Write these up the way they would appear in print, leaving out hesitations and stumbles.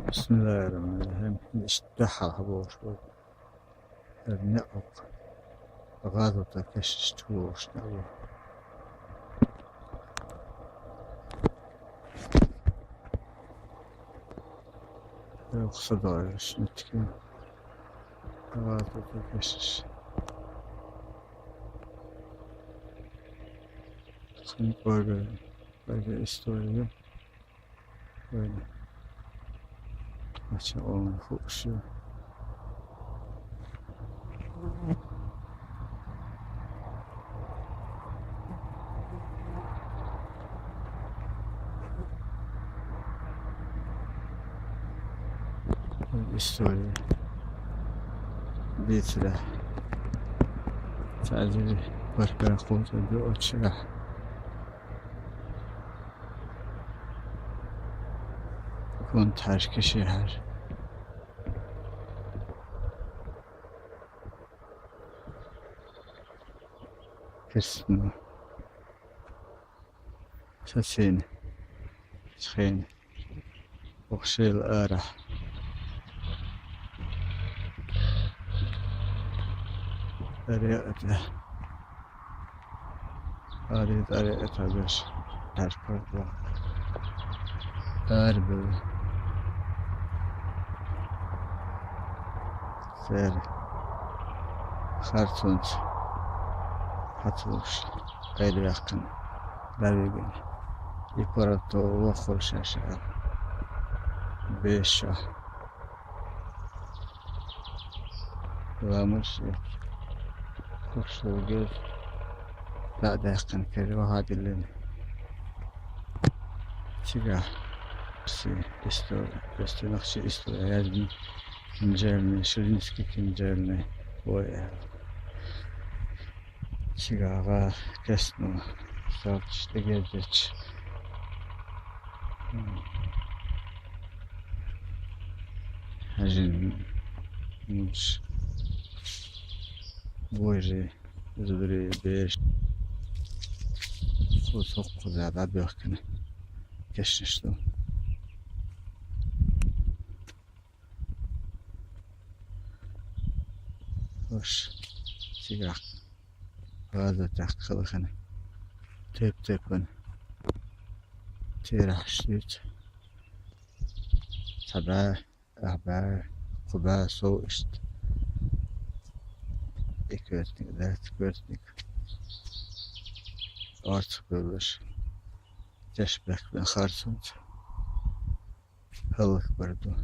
بسم الله الرحمن الرحيم. اشتحى حبوش النقق غاضة كشتوش نبو يقصداش نتكي غاضة كشش سنقول باقي استوريو وين عشان اون فوق شو استوري بيت له تعزيزي بركة قوة الدعوة شرح كنت حركة شهر كسنو سسين شخين وخشي الآرة طريقته هذه طريقتها باش تعرف أربل سير خرطونت حتوش غير يقن لبيبين يكورتو وخل شاشة بيشا ومش خرشو جيز لا داقن كري وهذه اللي تيجا بس نقشي استو يازمي كنجالني شرينسكي كنجالني ويا تيجا غا كسنو صارتش تجدتش هجن مش بوجي زبري بيش خود سوق زاد بيحكنا كشنش دو وش سيجا هذا تحقق خنا تيبن تيرح شديد سبع أربع قبا سوشت İkvetnik, dert kvetnik. Artık böyleş. Teşbek ben harcınca. Halık vardı.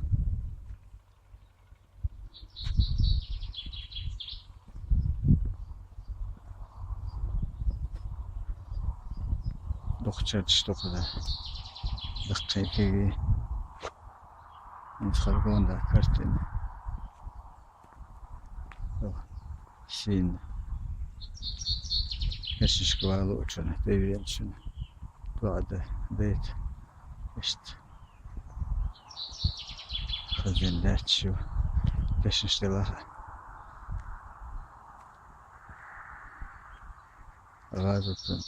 Dokçar dokada. Dakikayı. İnşallah kartını. Sin. Kешнаш квалочана, девиянчана. Туада бейт. İşte. Hazinler şu. Kешнаштела. ГIазотан.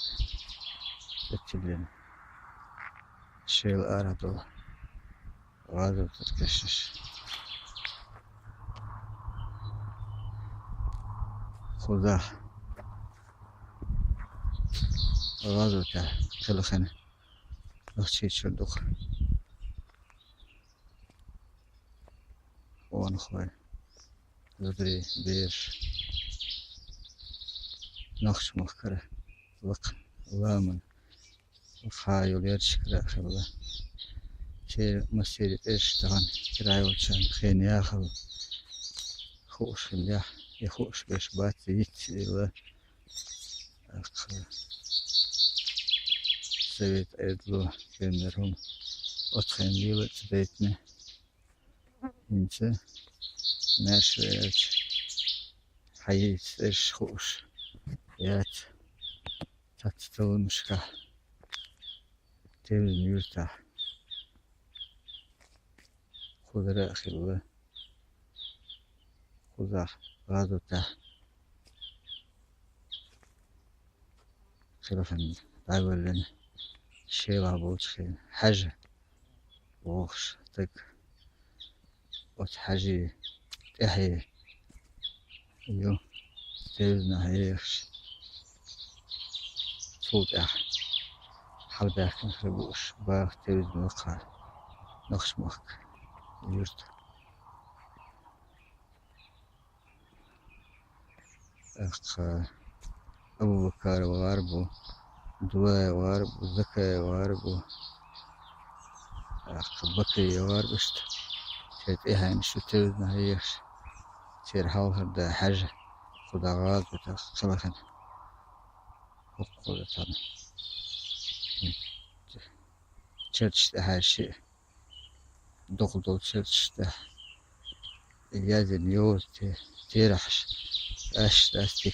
Etkilen. Шелан do. ГIазотан кешнаш. خدا ГIازотан خلخنه نخشي شدوخ وان خوي زدري بيش نخش مخكرة وق وامن وخايو ليرشكرا خلا شي مسير ايش تغن كرايو تشان خين ياخذ خوش اللي يخوش بيش بات يتي سويت ايدلو كنرهم اتخين ليلة بيتنا انت ناشريت حييت ايش خوش يات تتطول مشكا تيل يرتاح خضراء خلوة خضار ГIازотан خلفن تعبلن شيلا بوتخين حاجة وخش تك وتحجي تحيي يو تيزنا هيخش صوت حلبة كان خربوش باغ تيز مقال نقش مخك يرت أخ أبو بكر وغاربو دواء وغاربو زكاة وغاربو أخ بكري وغاربشت شيت إيهان شو تيزنا هيخش تير حال هردا حاجة خدا غاز بتا خلقن وقودتان تشتشت هالشي دخلوا تشتشت يازن يوز تيرحش أستيك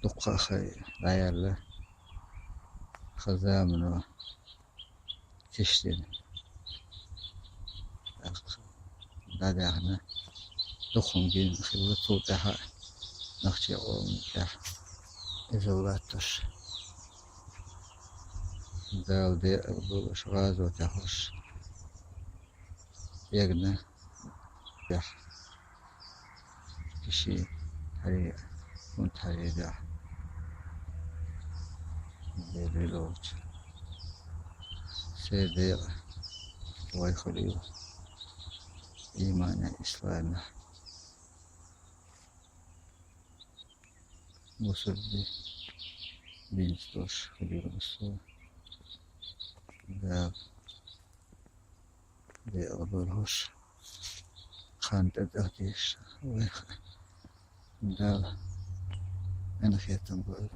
دقة خي غير خزامن تشتين دادا احنا دخون جين خلوة صوتها نخشي قوم تاح إزولاتش دال دي أبوش غاز وتحوش يقنا يح كشي هري كنت هري داح بيلوت سيدي ويخليو إيمان إسلام وصل بي بينستوش خليو بسو دال دي أبوش خانت أدهديش دال أنا خيتم بقول